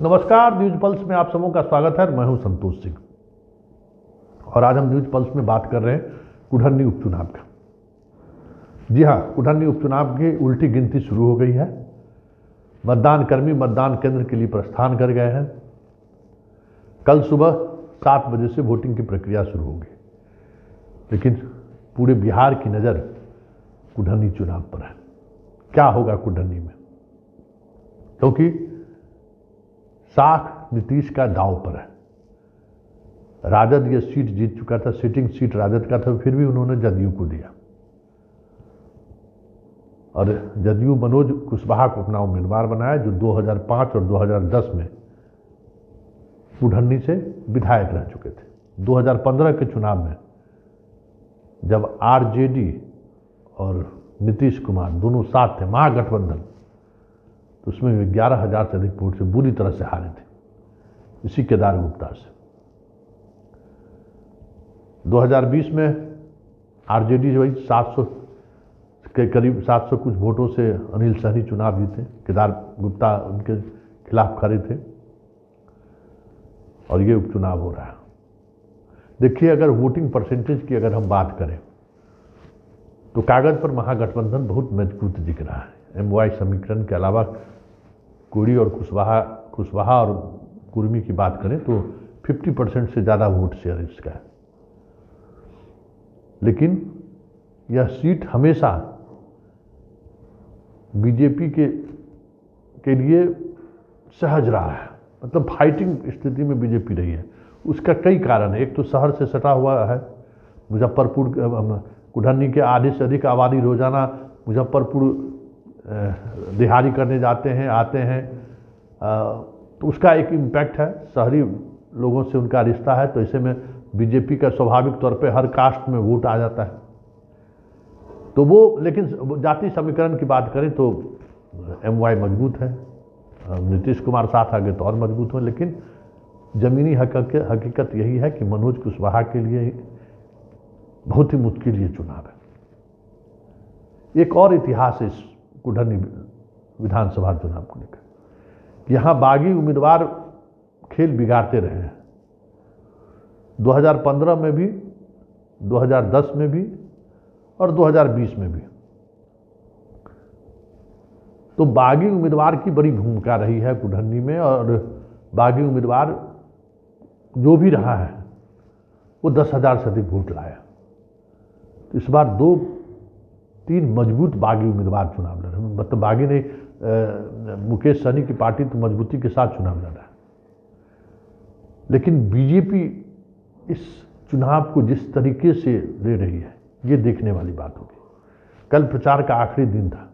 नमस्कार, news pulse में आप सबों का स्वागत है। मैं हूं संतोष सिंह और आज हम न्यूज पल्स में बात कर रहे हैं कुढ़नी उपचुनाव का। जी हां, कुढ़नी उपचुनाव की उल्टी गिनती शुरू हो गई है। मतदान कर्मी मतदान केंद्र के लिए प्रस्थान कर गए हैं। कल सुबह 7 बजे से वोटिंग की प्रक्रिया शुरू होगी, लेकिन पूरे बिहार की नज़र कुढ़नी चुनाव पर है। क्या होगा कुढ़नी में, क्योंकि साख नीतीश का दांव पर है। राजद ये सीट जीत चुका था, सिटिंग सीट राजद का था, फिर भी उन्होंने जदयू को दिया और जदयू मनोज कुशवाहा को अपना उम्मीदवार बनाया, जो 2005 और 2010 में कुढ़नी से विधायक रह चुके थे। 2015 के चुनाव में जब आरजेडी और नीतीश कुमार दोनों साथ थे, महागठबंधन, तो उसमें 11,000 से अधिक वोट से बुरी तरह से हारे थे, इसी केदार गुप्ता से। 2020 में आरजेडी वही 700 के करीब 700 कुछ वोटों से अनिल सहनी चुनाव जीते। केदार गुप्ता उनके खिलाफ खड़े थे और ये उपचुनाव हो रहा है। देखिए, अगर वोटिंग परसेंटेज की अगर हम बात करें तो कागज पर महागठबंधन बहुत मजबूत दिख रहा है। एमवाई समीकरण के अलावा कोड़ी और कुशवाहा और कुर्मी की बात करें तो 50% से ज़्यादा वोट शेयर इसका है। लेकिन यह सीट हमेशा बीजेपी के लिए सहज रहा है, मतलब फाइटिंग स्थिति में बीजेपी रही है। उसका कई कारण है। एक तो शहर से सटा हुआ है, मुजफ्फरपुर कुढ़नी के आधे से अधिक आबादी रोजाना मुजफ्फरपुर दिहाड़ी करने जाते हैं, आते हैं, तो उसका एक इम्पैक्ट है। शहरी लोगों से उनका रिश्ता है, तो ऐसे में बीजेपी का स्वाभाविक तौर पे हर कास्ट में वोट आ जाता है। तो वो, लेकिन जाति समीकरण की बात करें तो एमवाई मजबूत है, नीतीश कुमार साथ आगे तो और मजबूत हो। लेकिन जमीनी हकीकत यही है कि मनोज कुशवाहा के लिए बहुत ही मुश्किल ये चुनाव है। एक और इतिहास है इस कुढ़नी विधानसभा चुनाव को लेकर। यहाँ बागी उम्मीदवार खेल बिगाड़ते रहे हैं। 2015 में भी, 2010 में भी और 2020 में भी। तो बागी उम्मीदवार की बड़ी भूमिका रही है कुढ़नी में, और बागी उम्मीदवार जो भी रहा है वो 10,000 से अधिक वोट लाया। तो इस बार 2-3 मजबूत बागी उम्मीदवार चुनाव लड़ रहे हैं। मतलब बागी ने मुकेश सहनी की पार्टी तो मजबूती के साथ चुनाव लड़ रहा है, लेकिन बीजेपी इस चुनाव को जिस तरीके से ले रही है, ये देखने वाली बात होगी। कल प्रचार का आखिरी दिन था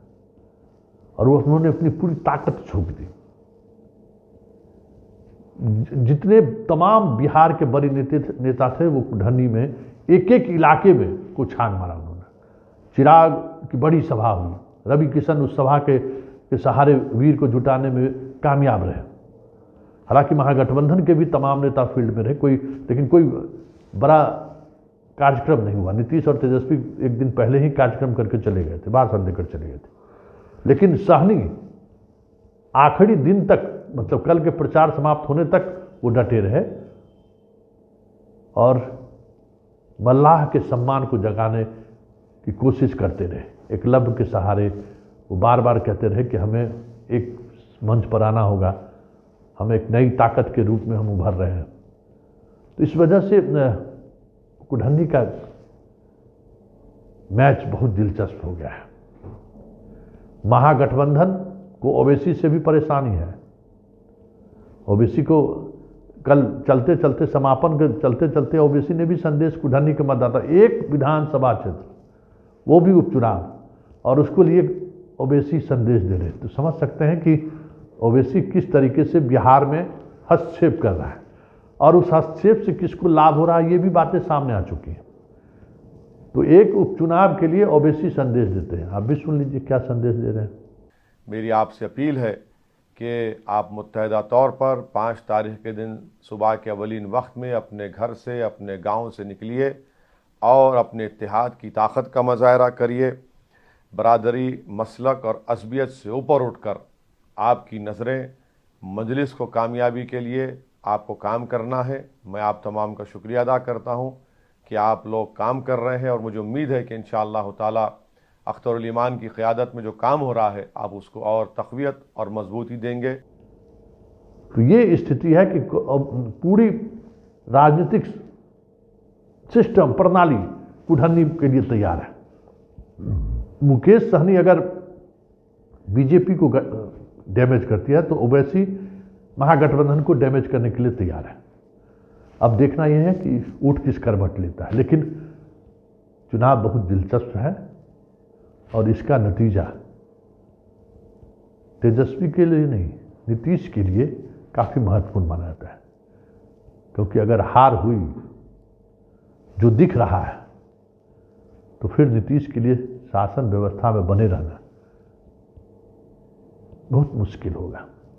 और वो उन्होंने अपनी पूरी ताकत झोंक दी। जितने तमाम बिहार के बड़े नेता थे वो कुढ़नी में एक एक इलाके में को छान मारा उन्होंने। चिराग की बड़ी सभा हुई, रवि किशन उस सभा के सहारे वीर को जुटाने में कामयाब रहे। हालांकि महागठबंधन के भी तमाम नेता फील्ड में रहे, लेकिन कोई बड़ा कार्यक्रम नहीं हुआ। नीतीश और तेजस्वी एक दिन पहले ही कार्यक्रम करके चले गए थे, भाषण देकर चले गए थे। लेकिन सहनी आखिरी दिन तक, मतलब कल के प्रचार समाप्त होने तक वो डटे रहे और मल्लाह के सम्मान को जगाने की कोशिश करते रहे। एकलव्य के सहारे वो बार बार कहते रहे कि हमें एक मंच पर आना होगा, हम एक नई ताकत के रूप में हम उभर रहे हैं। तो इस वजह से कुढ़नी का मैच बहुत दिलचस्प हो गया है। महागठबंधन को ओवैसी से भी परेशानी है। ओवैसी को कल चलते चलते समापन के चलते ओवैसी ने भी संदेश कुढ़नी के मतदाता, एक विधानसभा क्षेत्र वो भी उपचुनाव, और उसको लिए ओवैसी संदेश दे रहे। तो समझ सकते हैं कि ओवैसी किस तरीके से बिहार में हस्तक्षेप कर रहा है और उस हस्तक्षेप से किसको लाभ हो रहा है, ये भी बातें सामने आ चुकी हैं। तो एक उपचुनाव के लिए ओवैसी संदेश देते हैं। आप भी सुन लीजिए क्या संदेश दे रहे हैं। मेरी आपसे अपील है कि आप मुत्तहदा तौर पर 5 तारीख के दिन सुबह के अवलीन वक्त में अपने घर से, अपने गांव से निकलिए और अपने इत्तेहाद की ताकत का मुजाहरा करिए। बरादरी, मसलक और असबियत से ऊपर उठकर आपकी नज़रें मजलिस को कामयाबी के लिए आपको काम करना है। मैं आप तमाम का शुक्रिया अदा करता हूँ कि आप लोग काम कर रहे हैं और मुझे उम्मीद है कि इंशाअल्लाह ताला अख्तरुल ईमान की क़यादत में जो काम हो रहा है आप उसको और तक़वियत और मजबूती देंगे। तो ये स्थिति है कि पूरी राजनीतिक सिस्टम प्रणाली कुढ़नी के लिए तैयार है। मुकेश सहनी अगर बीजेपी को डैमेज करती है तो ओवैसी महागठबंधन को डैमेज करने के लिए तैयार है। अब देखना यह है कि ऊँट किस करवट लेता है, लेकिन चुनाव बहुत दिलचस्प है और इसका नतीजा तेजस्वी के लिए नहीं, नीतीश के लिए काफ़ी महत्वपूर्ण माना जाता है, क्योंकि अगर हार हुई जो दिख रहा है तो फिर नीतीश के लिए शासन व्यवस्था में बने रहना बहुत मुश्किल होगा।